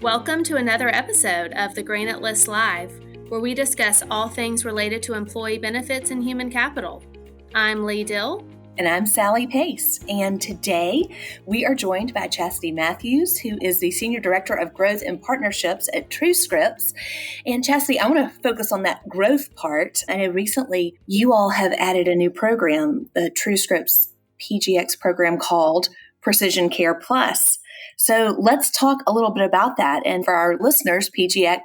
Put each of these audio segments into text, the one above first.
Welcome to another episode of the Granite List Live, where we discuss all things related to employee benefits and human capital. I'm Lee Dill. And I'm Sally Pace. And today we are joined by Chasity Matthews, who is the Senior Director of Growth and Partnerships at TrueScript. And Chasity, I want to focus on that growth part. I know recently you all have added a new program, the TrueScript's PGX program called Precision Care Plus. So let's talk a little bit about that. And for our listeners, PGX,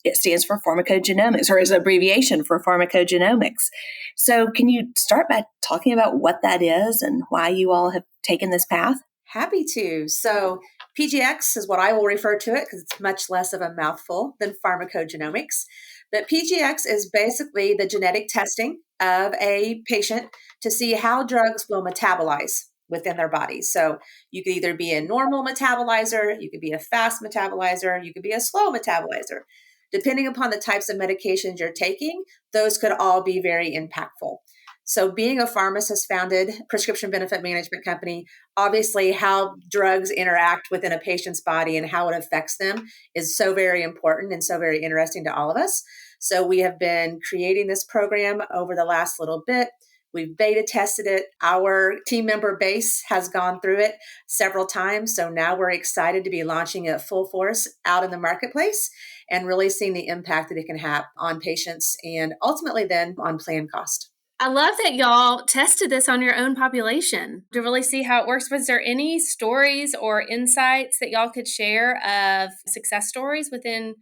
it stands for pharmacogenomics, or is an abbreviation for pharmacogenomics. So can you start by talking about what that is and why you all have taken this path? Happy to. So PGX is what I will refer to it because it's much less of a mouthful than pharmacogenomics. But PGX is basically the genetic testing of a patient to see how drugs will metabolize within their body. So you could either be a normal metabolizer, you could be a fast metabolizer, you could be a slow metabolizer. Depending upon the types of medications you're taking, those could all be very impactful. So being a pharmacist-founded prescription benefit management company, obviously how drugs interact within a patient's body and how it affects them is so very important and so very interesting to all of us. So we have been creating this program over the last little bit. We've beta tested it. Our team member base has gone through it several times. So now we're excited to be launching it full force out in the marketplace and really seeing the impact that it can have on patients and ultimately then on plan cost. I love that y'all tested this on your own population to really see how it works. Was there any stories or insights that y'all could share of success stories within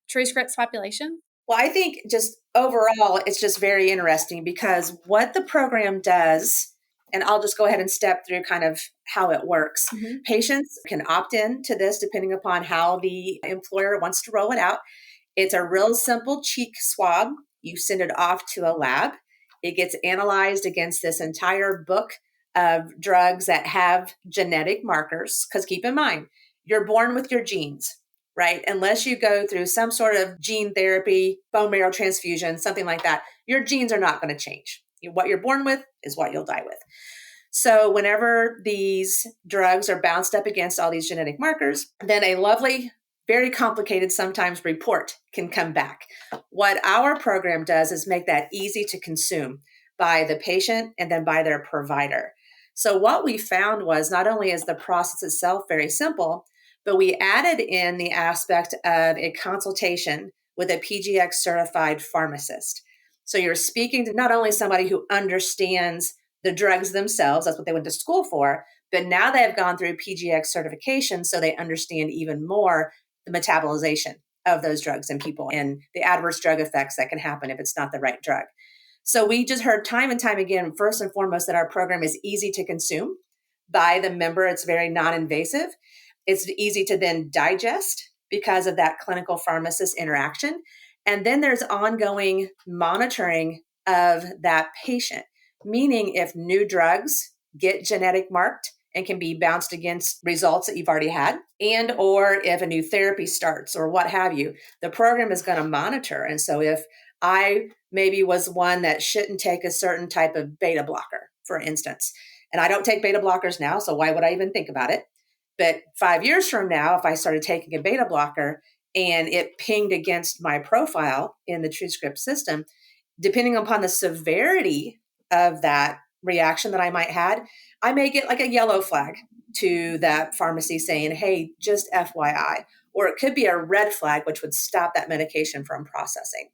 TrueScript's population? Well, I think just overall, it's just very interesting because what the program does, and I'll just go ahead and step through kind of how it works. Mm-hmm. Patients can opt in to this depending upon how the employer wants to roll it out. It's a real simple cheek swab. You send it off to a lab. It gets analyzed against this entire book of drugs that have genetic markers. Because keep in mind, you're born with your genes, right? Unless you go through some sort of gene therapy, bone marrow transfusion, something like that, your genes are not going to change. What you're born with is what you'll die with. So whenever these drugs are bounced up against all these genetic markers, then a lovely, very complicated sometimes report can come back. What our program does is make that easy to consume by the patient and then by their provider. So what we found was not only is the process itself very simple, but we added in the aspect of a consultation with a PGX certified pharmacist. So you're speaking to not only somebody who understands the drugs themselves, that's what they went to school for, but now they have gone through PGX certification so they understand even more the metabolization of those drugs in people and the adverse drug effects that can happen if it's not the right drug. So we just heard time and time again, first and foremost, that our program is easy to consume by the member. It's very non-invasive. It's easy to then digest because of that clinical pharmacist interaction. And then there's ongoing monitoring of that patient, meaning if new drugs get genetic marked and can be bounced against results that you've already had, and or if a new therapy starts or what have you, the program is going to monitor. And so if I maybe was one that shouldn't take a certain type of beta blocker, for instance, and I don't take beta blockers now, so why would I even think about it? But 5 years from now, if I started taking a beta blocker and it pinged against my profile in the TrueScript system, depending upon the severity of that reaction that I might had, I may get like a yellow flag to that pharmacy saying, hey, just FYI, or it could be a red flag, which would stop that medication from processing.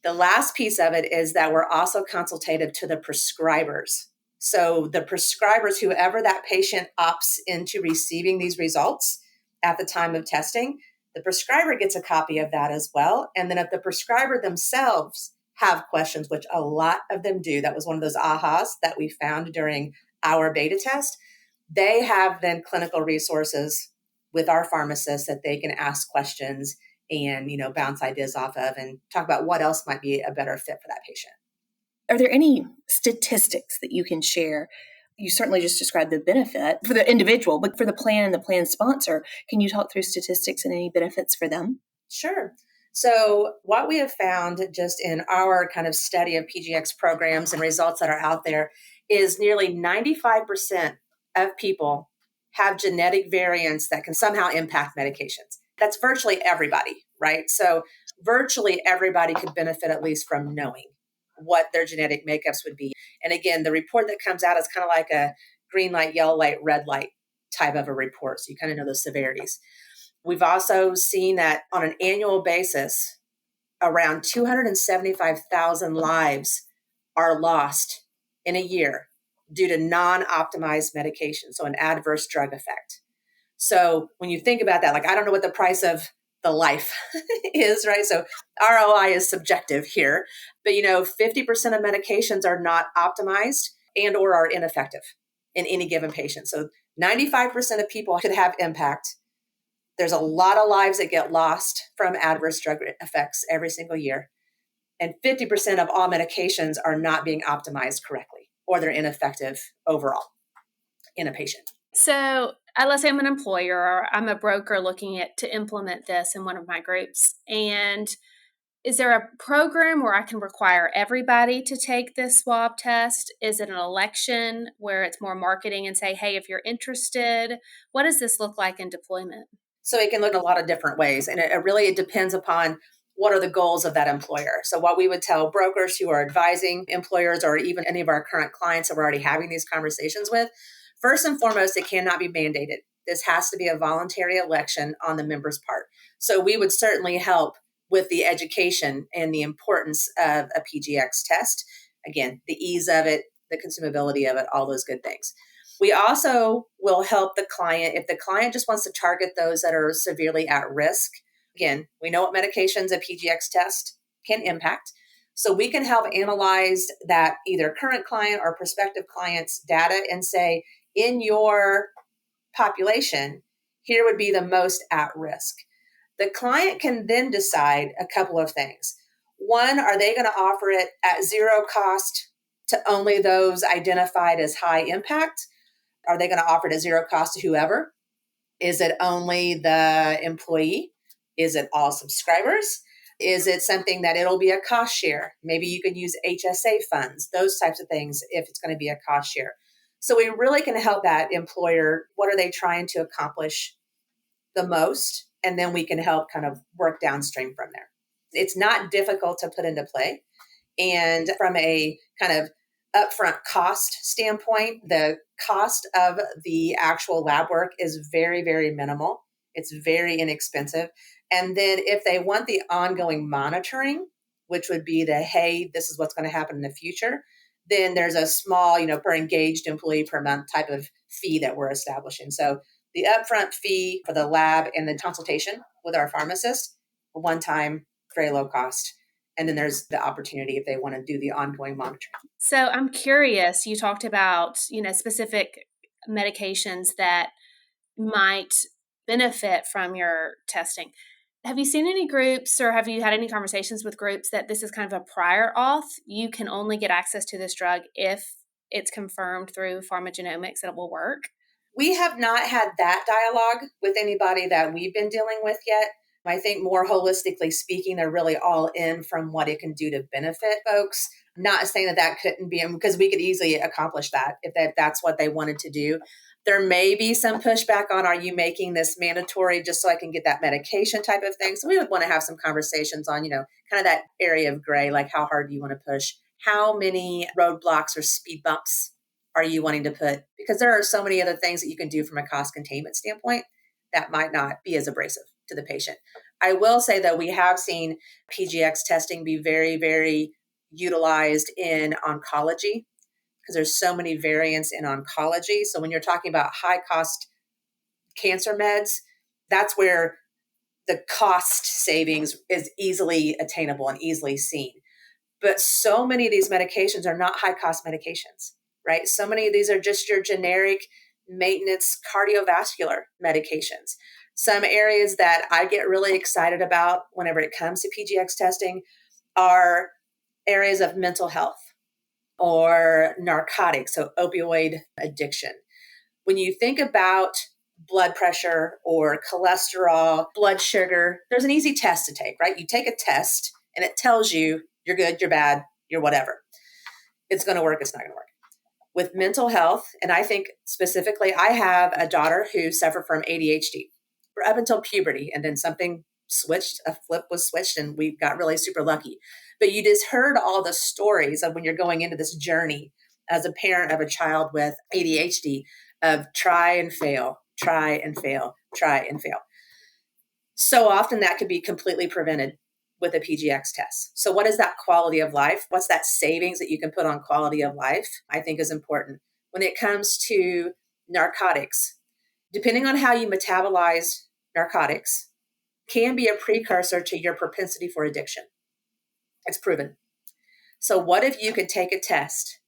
The last piece of it is that we're also consultative to the prescribers. So the prescribers, whoever that patient opts into receiving these results at the time of testing, the prescriber gets a copy of that as well. And then if the prescriber themselves have questions, which a lot of them do, that was one of those ahas that we found during our beta test, they have then clinical resources with our pharmacists that they can ask questions and, bounce ideas off of and talk about what else might be a better fit for that patient. Are there any statistics that you can share? You certainly just described the benefit for the individual, but for the plan and the plan sponsor, can you talk through statistics and any benefits for them? Sure. So what we have found just in our kind of study of PGX programs and results that are out there is nearly 95% of people have genetic variants that can somehow impact medications. That's virtually everybody, right? So virtually everybody could benefit at least from knowing what their genetic makeups would be. And again, the report that comes out is kind of like a green light, yellow light, red light type of a report. So you kind of know the severities. We've also seen that on an annual basis, around 275,000 lives are lost in a year due to non-optimized medication, so an adverse drug effect. So when you think about that, like, I don't know what the price of the life is, right? So ROI is subjective here, but 50% of medications are not optimized and or are ineffective in any given patient. So 95% of people could have impact. There's a lot of lives that get lost from adverse drug effects every single year. And 50% of all medications are not being optimized correctly, or they're ineffective overall in a patient. So let's say I'm an employer or I'm a broker looking to implement this in one of my groups. And is there a program where I can require everybody to take this swab test? Is it an election where it's more marketing and say, hey, if you're interested, what does this look like in deployment? So it can look a lot of different ways. And it depends upon what are the goals of that employer. So what we would tell brokers who are advising employers, or even any of our current clients that we're already having these conversations with, first and foremost, it cannot be mandated. This has to be a voluntary election on the member's part. So we would certainly help with the education and the importance of a PGX test. Again, the ease of it, the consumability of it, all those good things. We also will help the client if the client just wants to target those that are severely at risk. Again, we know what medications a PGX test can impact. So we can help analyze that either current client or prospective client's data and say, in your population, here would be the most at risk. The client can then decide a couple of things. One, are they going to offer it at zero cost to only those identified as high impact? Are they going to offer it at zero cost to whoever? Is it only the employee? Is it all subscribers? Is it something that it'll be a cost share? Maybe you can use HSA funds, those types of things if it's going to be a cost share. So we really can help that employer. What are they trying to accomplish the most? And then we can help kind of work downstream from there. It's not difficult to put into play. And from a kind of upfront cost standpoint, the cost of the actual lab work is very, very minimal. It's very inexpensive. And then if they want the ongoing monitoring, which would be the, hey, this is what's going to happen in the future, then there's a small, per engaged employee per month type of fee that we're establishing. So the upfront fee for the lab and the consultation with our pharmacist, one time, very low cost. And then there's the opportunity if they want to do the ongoing monitoring. So I'm curious, you talked about, specific medications that might benefit from your testing. Have you seen any groups or have you had any conversations with groups that this is kind of a prior auth? You can only get access to this drug if it's confirmed through pharmacogenomics that it will work? We have not had that dialogue with anybody that we've been dealing with yet. I think more holistically speaking, they're really all in from what it can do to benefit folks. Not saying that couldn't be, because we could easily accomplish that if that's what they wanted to do. There may be some pushback on, are you making this mandatory just so I can get that medication type of thing? So we would want to have some conversations on, kind of that area of gray, like how hard do you want to push? How many roadblocks or speed bumps are you wanting to put? Because there are so many other things that you can do from a cost containment standpoint that might not be as abrasive to the patient. I will say that we have seen PGX testing be very, very utilized in oncology because there's so many variants in oncology. So when you're talking about high cost cancer meds, that's where the cost savings is easily attainable and easily seen. But so many of these medications are not high cost medications, right? So many of these are just your generic maintenance cardiovascular medications. Some areas that I get really excited about whenever it comes to PGX testing are areas of mental health or narcotics, so opioid addiction. When you think about blood pressure or cholesterol, blood sugar, there's an easy test to take, right? You take a test and it tells you you're good, you're bad, you're whatever. It's going to work, it's not going to work. With mental health, and I think specifically, I have a daughter who suffered from ADHD. up until puberty. And then something switched, a flip was switched, and we got really super lucky. But you just heard all the stories of when you're going into this journey as a parent of a child with ADHD of try and fail, try and fail, try and fail. So often that could be completely prevented with a PGX test. So what is that quality of life? What's that savings that you can put on quality of life? I think is important. When it comes to narcotics, depending on how you metabolize narcotics, can be a precursor to your propensity for addiction. It's proven. So what if you could take a test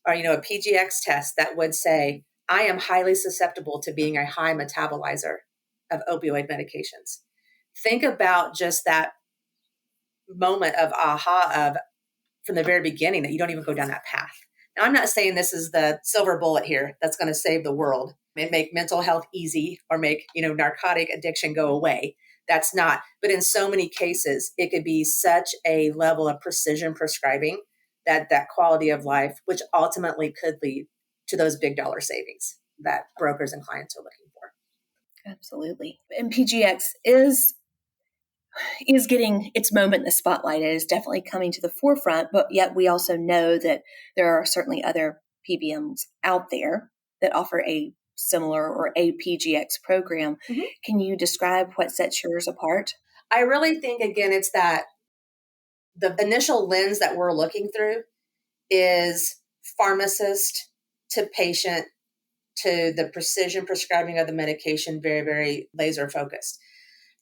or, a PGX test that would say, I am highly susceptible to being a high metabolizer of opioid medications. Think about just that moment of aha of from the very beginning that you don't even go down that path. Now, I'm not saying this is the silver bullet here that's going to save the world and make mental health easy or make, narcotic addiction go away. That's not. But in so many cases, it could be such a level of precision prescribing that quality of life, which ultimately could lead to those big dollar savings that brokers and clients are looking for. Absolutely. And PGX is getting its moment in the spotlight. It is definitely coming to the forefront, but yet we also know that there are certainly other PBMs out there that offer a similar or a PGX program. Mm-hmm. Can you describe what sets yours apart? I really think, again, it's that the initial lens that we're looking through is pharmacist to patient to the precision prescribing of the medication, very, very laser focused.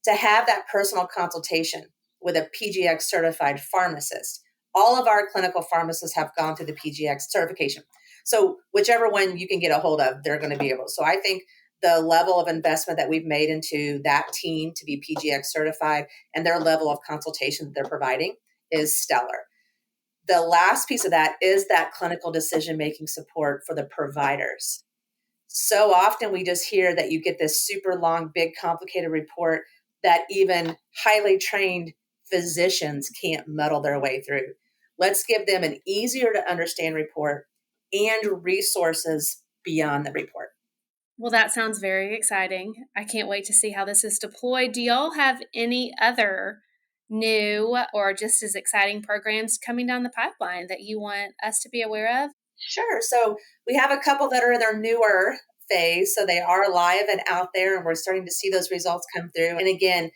To have that personal consultation with a PGX certified pharmacist. All of our clinical pharmacists have gone through the PGX certification. So whichever one you can get a hold of, they're going to be able. So I think the level of investment that we've made into that team to be PGX certified and their level of consultation that they're providing is stellar. The last piece of that is that clinical decision-making support for the providers. So often we just hear that you get this super long, big, complicated report that even highly trained physicians can't muddle their way through. Let's give them an easier to understand report and resources beyond the report. Well, that sounds very exciting. I can't wait to see how this is deployed. Do y'all have any other new or just as exciting programs coming down the pipeline that you want us to be aware of? Sure. So we have a couple that are in their newer phase. So they are live and out there, and we're starting to see those results come through. And again,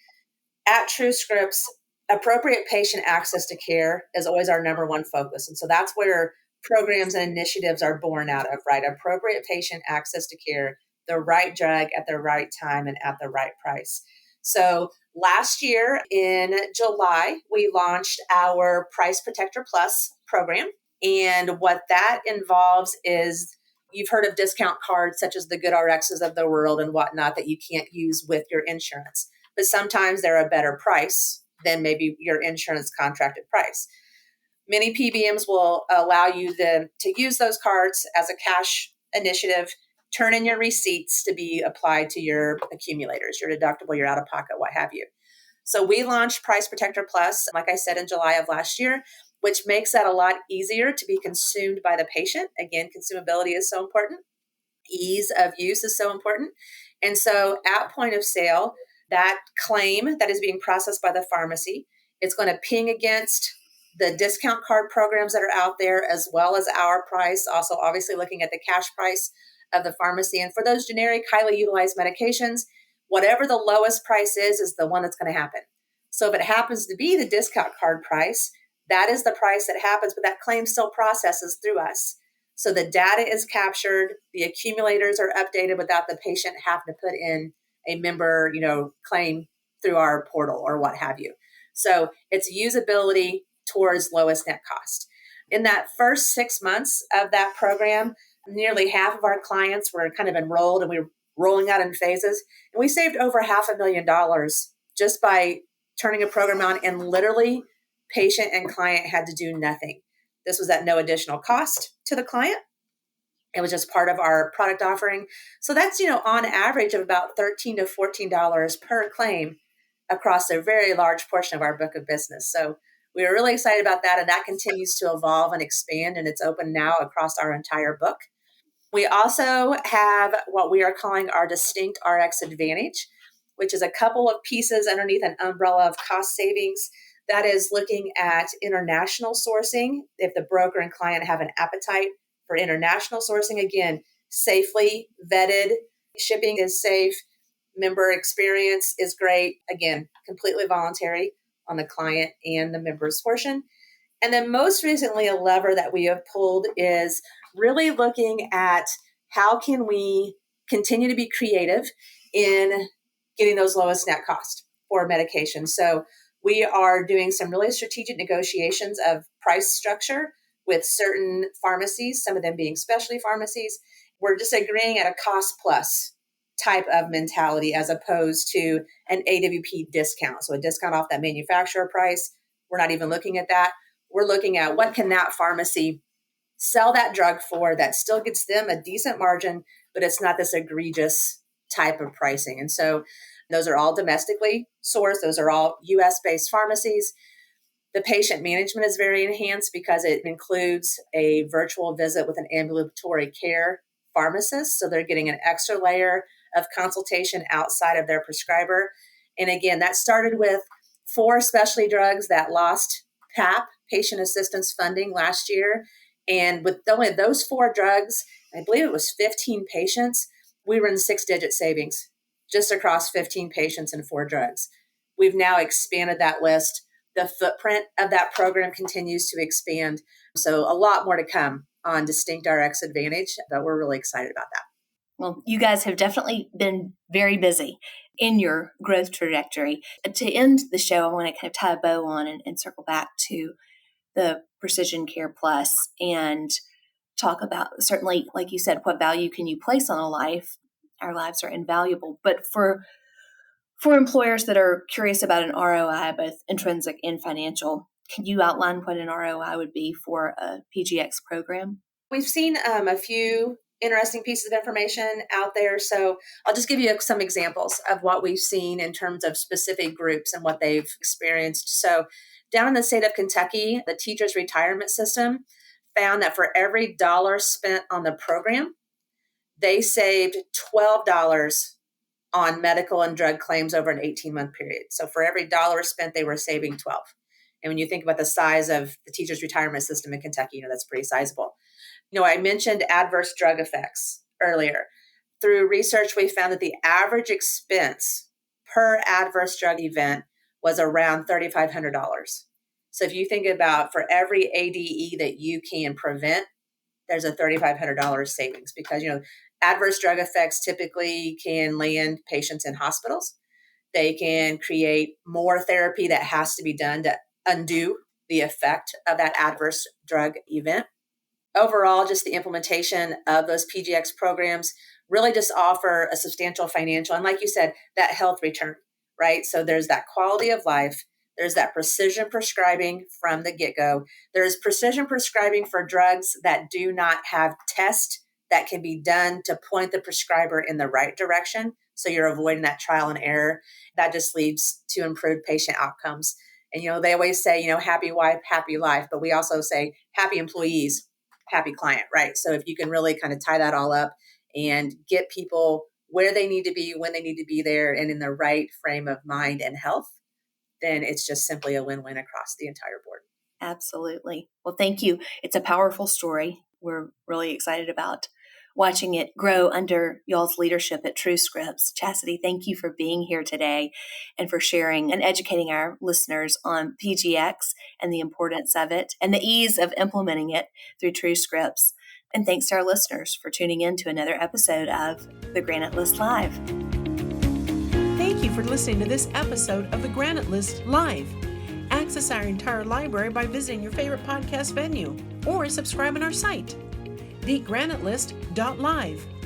at TrueScripts, appropriate patient access to care is always our number one focus. And so that's where programs and initiatives are born out of, right? Appropriate patient access to care, the right drug at the right time and at the right price. So last year in July, we launched our Price Protector Plus program. And what that involves is you've heard of discount cards such as the GoodRx's of the world and whatnot that you can't use with your insurance. But sometimes they're a better price than maybe your insurance contracted price. Many PBMs will allow you to use those cards as a cash initiative, turn in your receipts to be applied to your accumulators, your deductible, your out-of-pocket, what have you. So we launched Price Protector Plus, like I said, in July of last year, which makes that a lot easier to be consumed by the patient. Again, consumability is so important. Ease of use is so important. And so at point of sale, that claim that is being processed by the pharmacy, it's going to ping against the discount card programs that are out there, as well as our price, also obviously looking at the cash price of the pharmacy. And for those generic, highly utilized medications, whatever the lowest price is the one that's going to happen. So if it happens to be the discount card price, that is the price that happens, but that claim still processes through us. So the data is captured, the accumulators are updated without the patient having to put in a member, claim through our portal or what have you. So it's usability towards lowest net cost. In that first 6 months of that program, nearly half of our clients were kind of enrolled and we were rolling out in phases. And we saved over $500,000 just by turning a program on, and literally patient and client had to do nothing. This was at no additional cost to the client. It was just part of our product offering. So that's, on average of about $13 to $14 per claim across a very large portion of our book of business. So we were really excited about that. And that continues to evolve and expand. And it's open now across our entire book. We also have what we are calling our Distinct RX Advantage, which is a couple of pieces underneath an umbrella of cost savings. That is looking at international sourcing. If the broker and client have an appetite for international sourcing, again, safely vetted, shipping is safe, member experience is great. Again, completely voluntary on the client and the member's portion. And then most recently, a lever that we have pulled is really looking at how can we continue to be creative in getting those lowest net cost for medication. So we are doing some really strategic negotiations of price structure with certain pharmacies, some of them being specialty pharmacies. We're just agreeing at a cost plus type of mentality as opposed to an AWP discount. So a discount off that manufacturer price. We're not even looking at that. We're looking at what can that pharmacy sell that drug for that still gets them a decent margin, but it's not this egregious type of pricing. And so those are all domestically sourced. Those are all US-based pharmacies. The patient management is very enhanced because it includes a virtual visit with an ambulatory care pharmacist. So they're getting an extra layer of consultation outside of their prescriber. And again, that started with 4 specialty drugs that lost PAP, patient assistance funding, last year. And with only those 4 drugs, I believe it was 15 patients, we were in 6-digit savings just across 15 patients and 4 drugs. We've now expanded that list. The footprint of that program continues to expand. So a lot more to come on Distinct RX Advantage, but we're really excited about that. Well, you guys have definitely been very busy in your growth trajectory. To end the show, I want to kind of tie a bow on and circle back to the Precision Care Plus and talk about, certainly, like you said, what value can you place on a life? Our lives are invaluable. But for employers that are curious about an ROI, both intrinsic and financial, can you outline what an ROI would be for a PGX program? We've seen a few interesting pieces of information out there. So I'll just give you some examples of what we've seen in terms of specific groups and what they've experienced. So down in the state of Kentucky, the teachers' retirement system found that for every dollar spent on the program, they saved $12 on medical and drug claims over an 18-month period. So for every dollar spent, they were saving 12. And when you think about the size of the teachers' retirement system in Kentucky, that's pretty sizable. I mentioned adverse drug effects earlier. Through research, we found that the average expense per adverse drug event was around $3,500. So if you think about for every ADE that you can prevent, there's a $3,500 savings because, adverse drug effects typically can land patients in hospitals. They can create more therapy that has to be done to undo the effect of that adverse drug event. Overall, just the implementation of those PGX programs really just offer a substantial financial, and like you said, that health return, right? So there's that quality of life. There's that precision prescribing from the get-go. There's precision prescribing for drugs that do not have tests that can be done to point the prescriber in the right direction. So you're avoiding that trial and error. That just leads to improved patient outcomes. And, they always say, happy wife, happy life, but we also say happy employees, happy client, right? So if you can really kind of tie that all up and get people where they need to be, when they need to be there, and in the right frame of mind and health, then it's just simply a win-win across the entire board. Absolutely. Well, thank you. It's a powerful story. We're really excited about watching it grow under y'all's leadership at TrueScript. Chasity, thank you for being here today and for sharing and educating our listeners on PGX and the importance of it and the ease of implementing it through TrueScript. And thanks to our listeners for tuning in to another episode of The Granite List Live. Thank you for listening to this episode of The Granite List Live. Access our entire library by visiting your favorite podcast venue or subscribe on our site, thegranitelist.live.